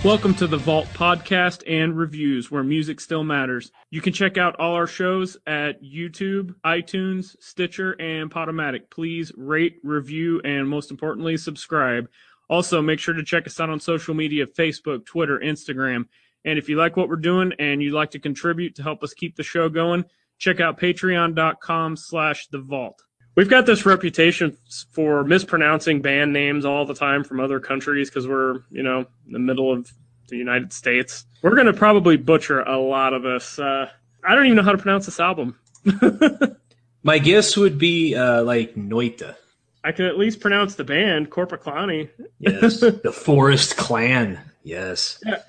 Welcome to the Vault Podcast and Reviews, where music still matters. You can check out all our shows at YouTube, iTunes, Stitcher, and Podomatic. Please rate, review, and most importantly, subscribe. Also, make sure to check us out on social media, Facebook, Twitter, Instagram. And if you like what we're doing and you'd like to contribute to help us keep the show going, check out patreon.com/thevault. We've got this reputation for mispronouncing band names all the time from other countries because we're, in the middle of the United States. We're going to probably butcher a lot of this. I don't even know how to pronounce this album. My guess would be like Noita. I can at least pronounce the band, Korpiklaani. Yes, the Forest Clan. Yes. Yeah,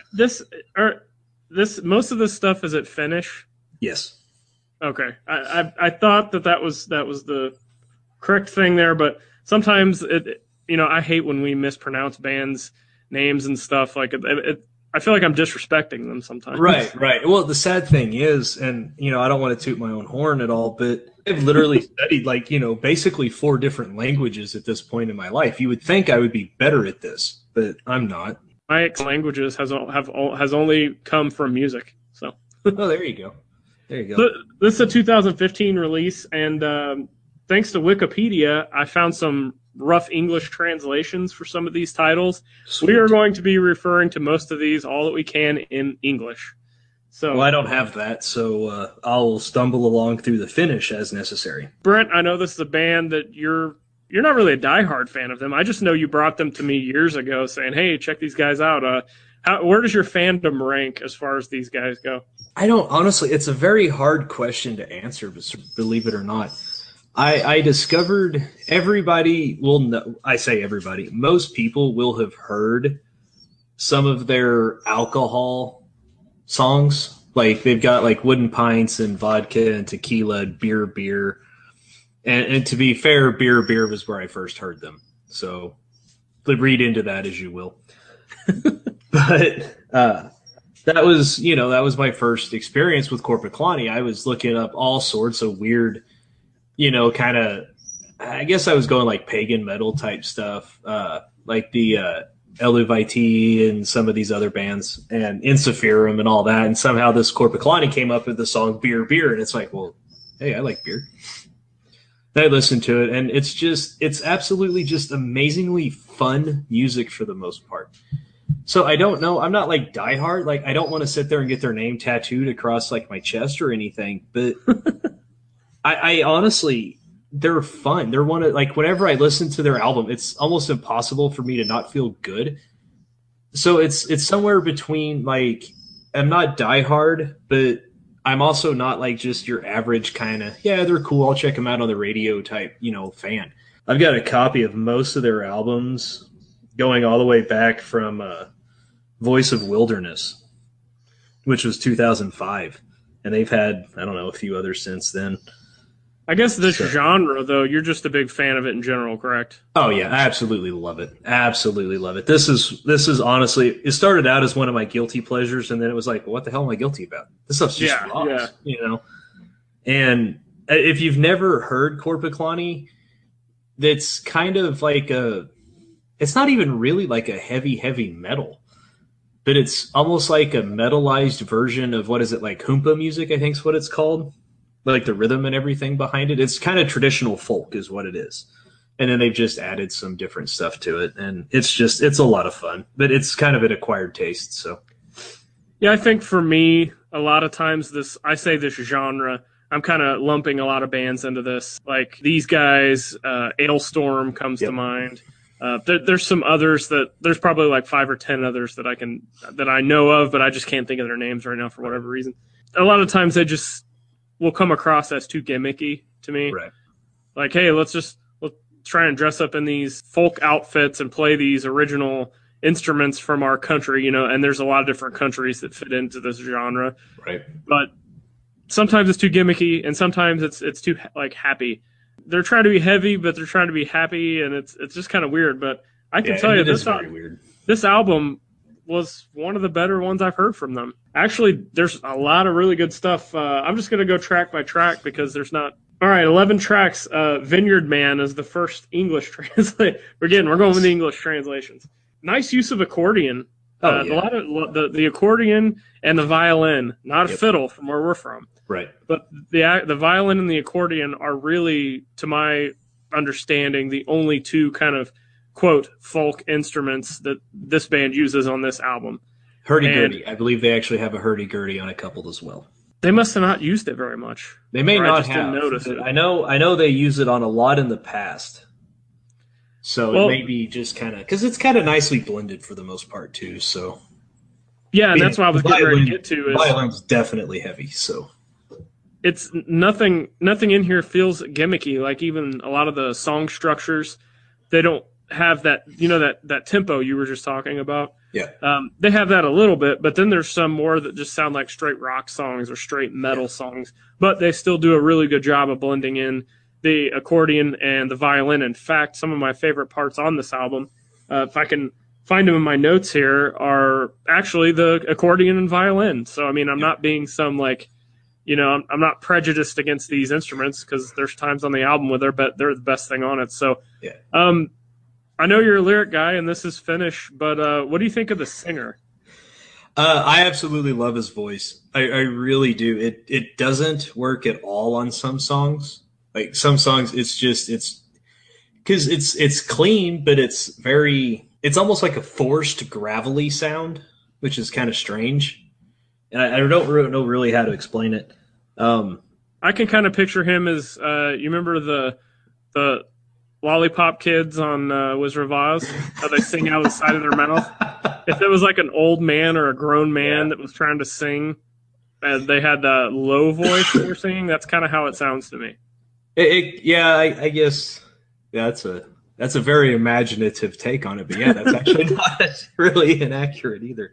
most of this stuff is at Finnish. Yes. Okay, I thought that was the correct thing there, but sometimes I hate when we mispronounce bands' names and stuff. Like I feel like I'm disrespecting them sometimes. Right. Well, the sad thing is, and I don't want to toot my own horn at all, but I've literally studied basically 4 different languages at this point in my life. You would think I would be better at this, but I'm not. My languages has only come from music. So. Oh, there you go. This is a 2015 release, and thanks to Wikipedia, I found some rough English translations for some of these titles. Sweet. We are going to be referring to most of these, all that we can, in English. So, well, I don't have that, so I'll stumble along through the Finnish as necessary. Brent, I know this is a band that you're not really a diehard fan of them. I just know you brought them to me years ago saying, hey, check these guys out. Where does your fandom rank as far as these guys go? I don't, honestly, it's a very hard question to answer, believe it or not. I discovered everybody will know, I say everybody, most people will have heard some of their alcohol songs. Like they've got like Wooden Pints and Vodka and Tequila, Beer. And to be fair, Beer was where I first heard them. So read into that as you will. But that was my first experience with Korpiklaani. I was looking up all sorts of weird, kind of, I guess I was going like pagan metal type stuff, like the Eluvite and some of these other bands and Insiphirum and all that. And somehow this Korpiklaani came up with the song Beer. And it's like, well, hey, I like beer. I listened to it, and it's absolutely just amazingly fun music for the most part. So I don't know. I'm not like diehard. Like I don't want to sit there and get their name tattooed across like my chest or anything. But I honestly, they're fun. They're one of like whenever I listen to their album, it's almost impossible for me to not feel good. So it's somewhere between like I'm not diehard, but I'm also not like just your average kind of they're cool. I'll check them out on the radio type fan. I've got a copy of most of their albums, going all the way back from Voice of Wilderness, which was 2005. And they've had, I don't know, a few others since then. I guess this genre, though, you're just a big fan of it in general, correct? Oh, yeah. I absolutely love it. Absolutely love it. This is honestly, it started out as one of my guilty pleasures, and then it was like, what the hell am I guilty about? This stuff's just rocks, And if you've never heard Korpiklaani, that's kind of like it's not even really like a heavy metal, but it's almost like a metalized version of what is it, like Hoompa music, I think is what it's called. Like the rhythm and everything behind it. It's kind of traditional folk is what it is. And then they've just added some different stuff to it. And it's a lot of fun, but it's kind of an acquired taste. So, yeah, I think for me, a lot of times I say this genre, I'm kind of lumping a lot of bands into this. Like these guys, Ailstorm comes to mind. There's some others there's probably like 5 or 10 others that I know of, but I just can't think of their names right now for whatever reason. A lot of times they just will come across as too gimmicky to me. Right. Like, hey, let's try and dress up in these folk outfits and play these original instruments from our country, and there's a lot of different countries that fit into this genre. Right. But sometimes it's too gimmicky and sometimes it's too like happy. They're trying to be heavy, but they're trying to be happy, and it's just kind of weird. But I can tell you this album was one of the better ones I've heard from them. Actually, there's a lot of really good stuff. I'm just going to go track by track because there's not... All right, 11 tracks. Vineyard Man is the first English translation. We're going with the English translations. Nice use of accordion. Oh, A lot of the accordion and the violin, not a fiddle from where we're from. Right. But the violin and the accordion are really, to my understanding, the only two kind of quote folk instruments that this band uses on this album. Hurdy-gurdy. I believe they actually have a hurdy-gurdy on a couple as well. They must have not used it very much. They may not I just have. Didn't notice it. I know they use it on a lot in the past. So it may be just kind of because it's kind of nicely blended for the most part too. So yeah, and that's what I was getting ready to get to. Is violin's definitely heavy. So it's nothing in here feels gimmicky. Like even a lot of the song structures, they don't have that that tempo you were just talking about. Yeah. They have that a little bit, but then there's some more that just sound like straight rock songs or straight metal songs. But they still do a really good job of blending in the accordion and the violin. In fact, some of my favorite parts on this album, if I can find them in my notes here, are actually the accordion and violin. So, I mean, I'm not being some like, I'm not prejudiced against these instruments because there's times on the album where they're the best thing on it. So, I know you're a lyric guy and this is Finnish, but what do you think of the singer? I absolutely love his voice. I really do. It doesn't work at all on some songs. Like some songs, it's because it's clean, but it's almost like a forced gravelly sound, which is kind of strange. And I don't know really how to explain it. I can kind of picture him as you remember the Lollipop Kids on Wizard of Oz, how they sing out of the side of their mouth. If it was like an old man or a grown man that was trying to sing, and they had the low voice they were singing, that's kind of how it sounds to me. I guess that's a very imaginative take on it, but yeah, that's actually not really inaccurate either.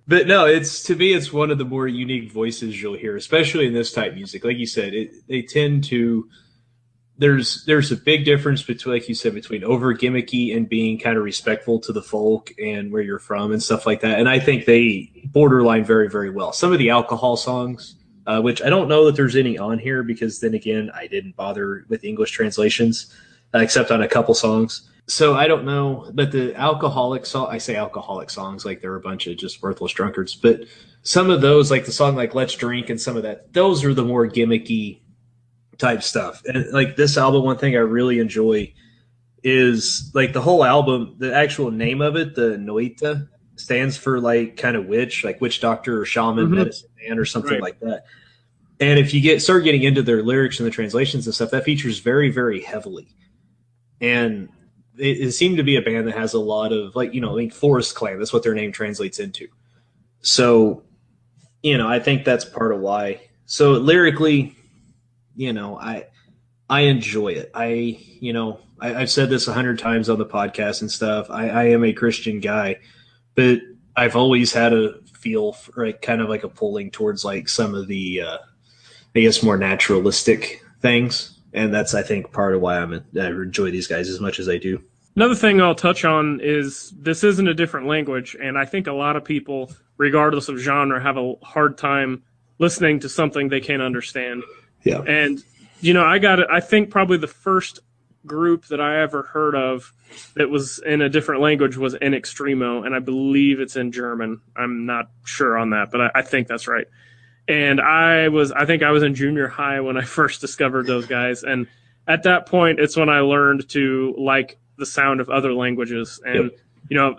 But no, to me, it's one of the more unique voices you'll hear, especially in this type of music. Like you said, they tend to. There's a big difference between, like you said, between over gimmicky and being kind of respectful to the folk and where you're from and stuff like that. And I think they borderline very, very well. Some of the alcohol songs, which I don't know that there's any on here because then again, I didn't bother with English translations except on a couple songs. So I don't know, but the alcoholic song, I say alcoholic songs like they're a bunch of just worthless drunkards, but some of those, like the song like Let's Drink and some of that, those are the more gimmicky type stuff. And like this album, one thing I really enjoy is like the whole album, the actual name of it, the Noita, stands for like kind of witch, like witch doctor or shaman, medicine man or something like that. And if you start getting into their lyrics and the translations and stuff, that features very, very heavily. And it seemed to be a band that has a lot of like, I think Forest Clan, that's what their name translates into. So, I think that's part of why. So lyrically, I enjoy it. I've said this 100 times on the podcast and stuff. I am a Christian guy, but I've always had a feel for kind of like a pulling towards like some of the, I guess, more naturalistic things. And that's, I think, part of why I enjoy these guys as much as I do. Another thing I'll touch on is this isn't a different language. And I think a lot of people, regardless of genre, have a hard time listening to something they can't understand. Yeah. And, I think probably the first group that I ever heard of that was in a different language was In Extremo, and I believe it's in German. I'm not sure on that, but I think that's right. And I think I was in junior high when I first discovered those guys. And at that point, it's when I learned to like the sound of other languages. And,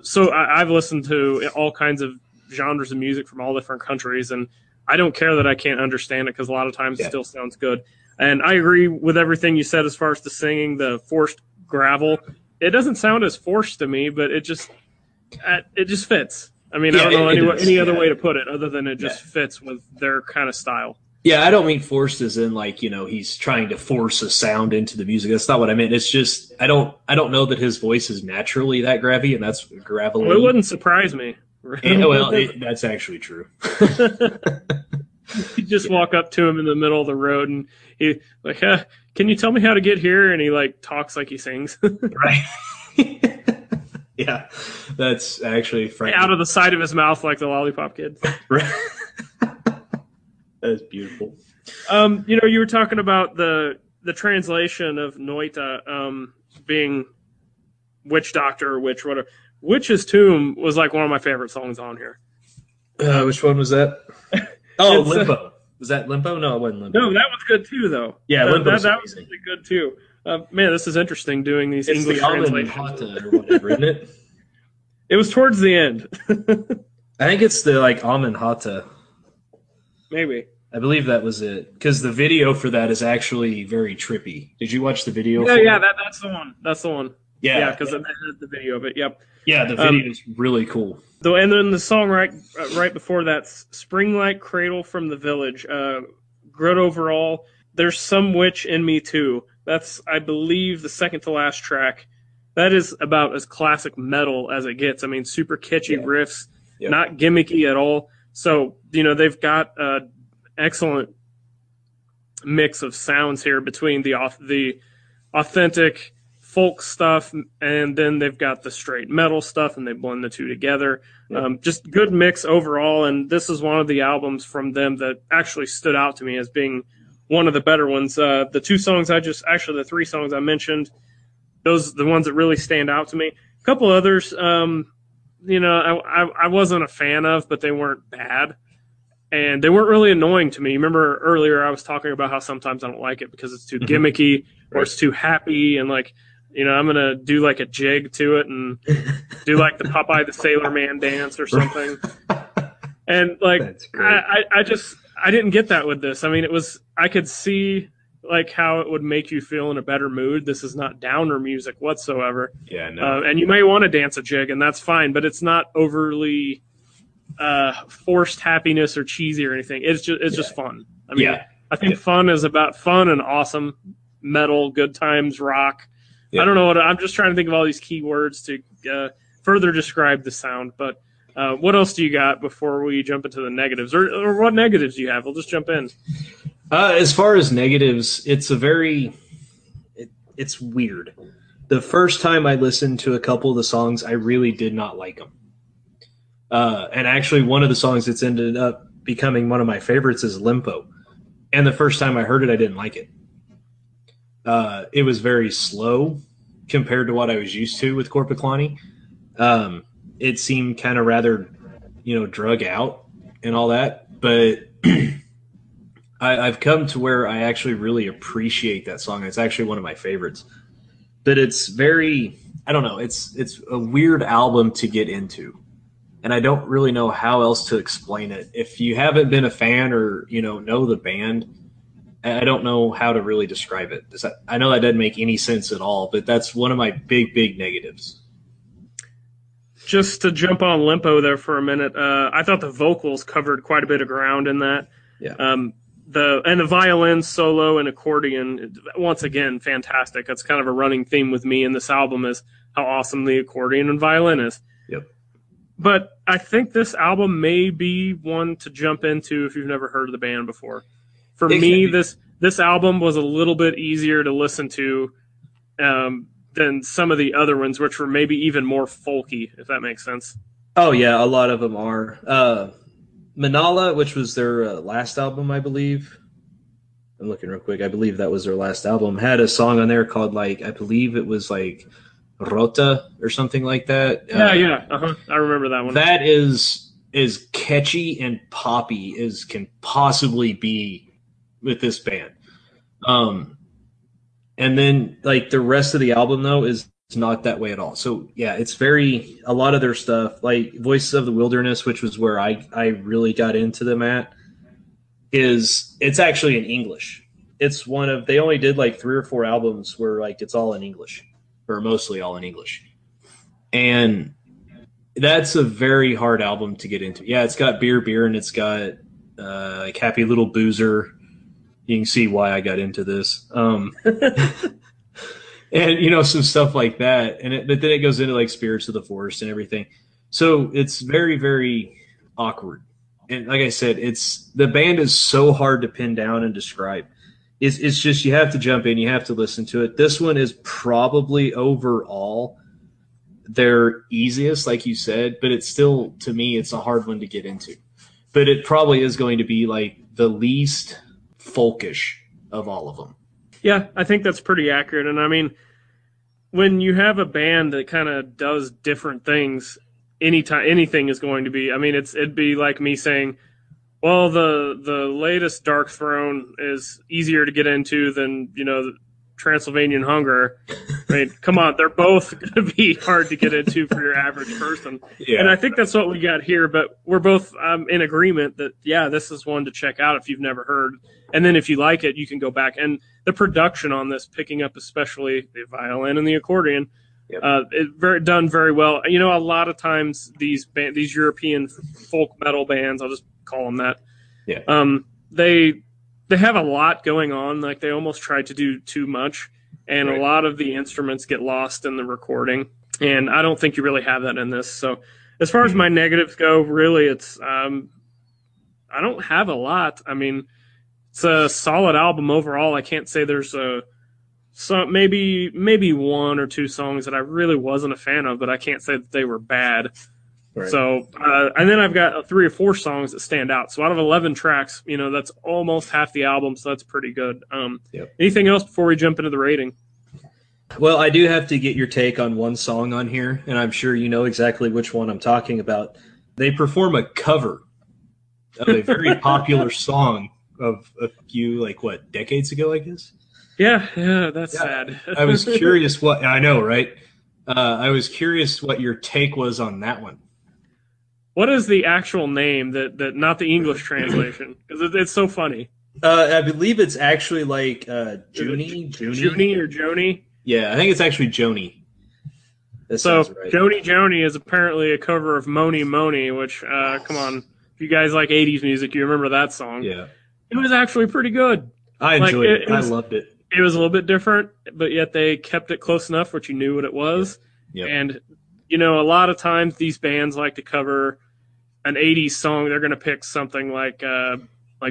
so I've listened to all kinds of genres of music from all different countries, and I don't care that I can't understand it because a lot of times it still sounds good. And I agree with everything you said as far as the singing, the forced gravel. It doesn't sound as forced to me, but it just fits. I mean, I don't know any other way to put it other than it just fits with their kind of style. Yeah, I don't mean forced as in like, he's trying to force a sound into the music. That's not what I meant. It's just I don't know that his voice is naturally that gravelly, and that's gravelly. Well, it wouldn't surprise me. That's actually true. You just walk up to him in the middle of the road and he like, can you tell me how to get here? And he like talks like he sings. Right. Yeah, that's actually frightening. Out of the side of his mouth like the Lollipop Kids. Right. That's beautiful. You were talking about the translation of Noita being witch doctor or witch whatever. Witch's Tomb was like one of my favorite songs on here. Which one was that? Oh, Limbo. Was that Limbo? No, it wasn't Limbo. No, that was good too, though. Yeah, Limbo was that was really good too. Man, this is interesting doing these it's English the translations. or whatever, isn't it? It was towards the end. I think it's the like Amen Hata. Maybe. I believe that was it, because the video for that is actually very trippy. Did you watch the video? Yeah, that's the one. That's the one. Yeah, because I had the video of it. Yep. Yeah, the video is really cool. Though, and then the song right before that, "Spring-like Cradle from the Village," good overall. There's some witch in me too. That's, I believe, the second to last track. That is about as classic metal as it gets. I mean, super catchy riffs, not gimmicky at all. So, they've got excellent mix of sounds here between the authentic folk stuff, and then they've got the straight metal stuff, and they blend the two together. Just good mix overall, and this is one of the albums from them that actually stood out to me as being one of the better ones. The the 3 songs I mentioned, those are the ones that really stand out to me. A couple others, I wasn't a fan of, but they weren't bad. And they weren't really annoying to me. Remember earlier I was talking about how sometimes I don't like it because it's too gimmicky or it's too happy, and like, I'm going to do like a jig to it and do like the Popeye the Sailor Man dance or something. And like, I didn't get that with this. I mean, I could see like how it would make you feel in a better mood. This is not downer music whatsoever. Yeah, no. And you may want to dance a jig, and that's fine, but it's not overly forced happiness or cheesy or anything. It's just fun. I mean, I think fun is about fun and awesome metal, good times, rock. I don't know I'm just trying to think of all these key words to further describe the sound. But what else do you got before we jump into the negatives, or what negatives do you have? We'll just jump in. As far as negatives, it's weird. The first time I listened to a couple of the songs, I really did not like them. And actually, one of the songs that's ended up becoming one of my favorites is Limpo. And the first time I heard it, I didn't like it. It was very slow compared to what I was used to with Korpiklaani. It seemed kind of rather, drug out and all that. But I've come to where I actually really appreciate that song. It's actually one of my favorites. But it's very, I don't know, it's a weird album to get into. And I don't really know how else to explain it. If you haven't been a fan or, know the band, I don't know how to really describe it. I know that doesn't make any sense at all, but that's one of my big, big negatives. Just to jump on Limpo there for a minute, I thought the vocals covered quite a bit of ground in that. Yeah. The violin solo and accordion, once again, fantastic. That's kind of a running theme with me in this album, is how awesome the accordion and violin is. Yep. But I think this album may be one to jump into if you've never heard of the band before. For me, this album was a little bit easier to listen to than some of the other ones, which were maybe even more folky, if that makes sense. Oh, yeah, a lot of them are. Manala, which was their last album, I believe. I'm looking real quick. I believe that was their last album. Had a song on there called, I believe it was Rota or something like that. Yeah. I remember that one. That is as catchy and poppy as can possibly be with this band. And then the rest of the album though is not that way at all. So yeah, it's a lot of their stuff, like Voices of the Wilderness, which was where I really got into them at, it's actually in English. It's they only did 3 or 4 albums where it's all in English, or mostly all in English. And that's a very hard album to get into. Yeah, it's got Beer, and it's got Happy Little Boozer. You can see why I got into this. And, some stuff like that. But then it goes into Spirits of the Forest and everything. So it's very, very awkward. And like I said, the band is so hard to pin down and describe. It's just, you have to jump in, you have to listen to it. This one is probably overall their easiest, like you said, but it's still, to me, it's a hard one to get into. But it probably is going to be the least folkish of all of them. Yeah, I think that's pretty accurate. And I mean, when you have a band that kind of does different things, anything is going to be. I mean, it'd be like me saying, well, the latest Dark Throne is easier to get into than Transylvanian Hunger. I mean, come on, they're both going to be hard to get into for your average person. Yeah. And I think that's what we got here, but we're both in agreement that, yeah, this is one to check out if you've never heard. And then if you like it, you can go back. And the production on this, picking up especially the violin and the accordion, done very well. A lot of times these European folk metal bands, I'll just call them that, they have a lot going on. Like, they almost try to do too much. And a lot of the instruments get lost in the recording. And I don't think you really have that in this. So as far as my negatives go, really, it's I don't have a lot. I mean, it's a solid album overall. I can't say there's maybe one or two songs that I really wasn't a fan of, but I can't say that they were bad. Right. So, and then I've got 3 or 4 songs that stand out. So out of 11 tracks, that's almost half the album. So that's pretty good. Anything else before we jump into the rating? Well, I do have to get your take on one song on here, and I'm sure you know exactly which one I'm talking about. They perform a cover of a very popular song of a few, decades ago, I guess? Yeah, that's sad. I was curious I know, right? I was curious what your take was on that one. What is the actual name that not the English translation? Because it's so funny. I believe it's actually Joni or Joni. Yeah, I think it's actually Joni. So right. Joni is apparently a cover of Moni Moni, which come on, if you guys like 80s music, you remember that song. Yeah, it was actually pretty good. I enjoyed it. I loved it. It was a little bit different, but yet they kept it close enough which you knew what it was. Yep. And a lot of times these bands like to cover an 80s song. They're going to pick something like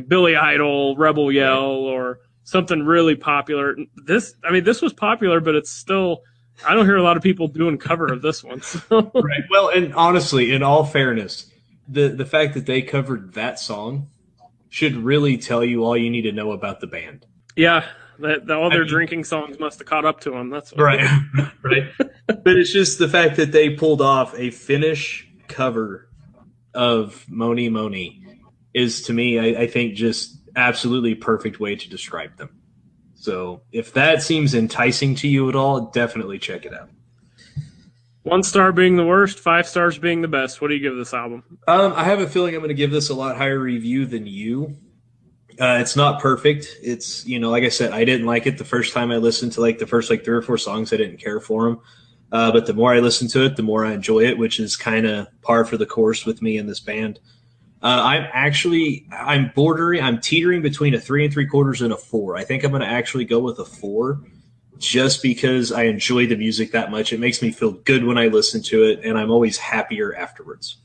Billy Idol, Rebel Yell, or something really popular. This was popular, but it's still, I don't hear a lot of people doing cover of this one. So. Right. Well, and honestly, in all fairness, the fact that they covered that song should really tell you all you need to know about the band. Yeah. All their drinking songs must have caught up to them. That's what right. Right. But it's just the fact that they pulled off a Finnish cover of Moni Moni is, to me, I think, just absolutely perfect way to describe them. So if that seems enticing to you at all, definitely check it out. 1 star being the worst, 5 stars being the best. What do you give this album? I have a feeling I'm going to give this a lot higher review than you. It's not perfect. It's, like I said, I didn't like it the first time I listened to the first 3 or 4 songs. I didn't care for them. But the more I listen to it, the more I enjoy it, which is kind of par for the course with me in this band. I'm teetering between a 3 3/4 and a 4. I think I'm going to actually go with a 4 just because I enjoy the music that much. It makes me feel good when I listen to it, and I'm always happier afterwards.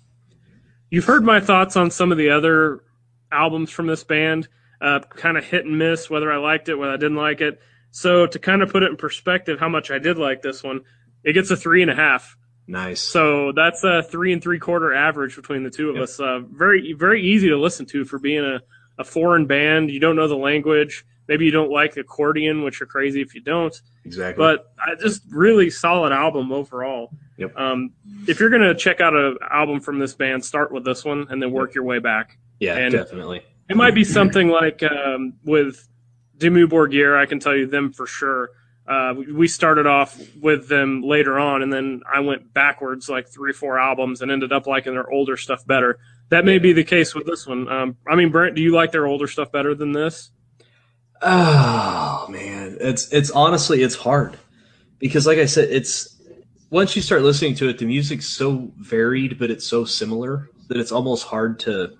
You've heard my thoughts on some of the other albums from this band, kind of hit and miss, whether I liked it, whether I didn't like it. So to kind of put it in perspective, how much I did like this one, it gets a 3.5. Nice. So that's a 3 3/4 average between the two of us. Very, very easy to listen to for being a foreign band. You don't know the language. Maybe you don't like the accordion, which are crazy if you don't. Exactly. But just really solid album overall. Yep. If you're going to check out an album from this band, start with this one and then work your way back. Yeah, and definitely. It might be something like with Dimmu Borgir, I can tell you them for sure. We started off with them later on, and then I went backwards 3 or 4 albums and ended up liking their older stuff better. That may be the case with this one. Brent, do you like their older stuff better than this? Oh man, it's honestly, it's hard because, like I said, it's once you start listening to it, the music's so varied, but it's so similar that it's almost hard to.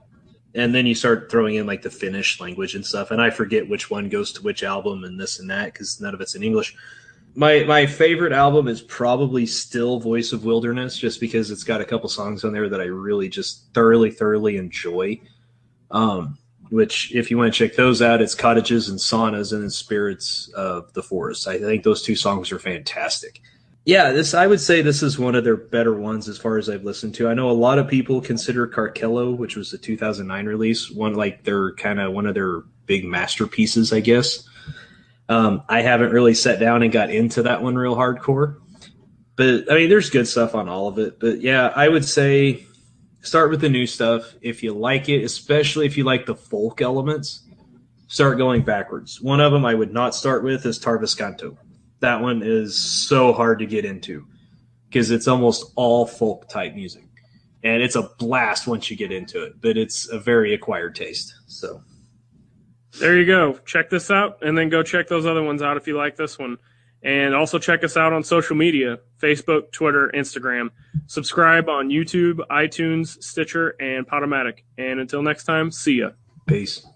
And then you start throwing in the Finnish language and stuff, and I forget which one goes to which album and this and that because none of it's in English. My favorite album is probably still Voice of Wilderness, just because it's got a couple songs on there that I really just thoroughly enjoy. Which, if you want to check those out, it's Cottages and Saunas and then Spirits of the Forest. I think those 2 songs are fantastic. Yeah, I would say this is one of their better ones as far as I've listened to. I know a lot of people consider Carcello, which was the 2009 release, one of their big masterpieces, I guess. I haven't really sat down and got into that one real hardcore. But I mean, there's good stuff on all of it. But yeah, I would say start with the new stuff if you like it, especially if you like the folk elements. Start going backwards. One of them I would not start with is Tarviscanto. That one is so hard to get into because it's almost all folk type music. And it's a blast once you get into it, but it's a very acquired taste. So there you go. Check this out, and then go check those other ones out if you like this one. And also check us out on social media, Facebook, Twitter, Instagram. Subscribe on YouTube, iTunes, Stitcher, and Podomatic. And until next time, see ya. Peace.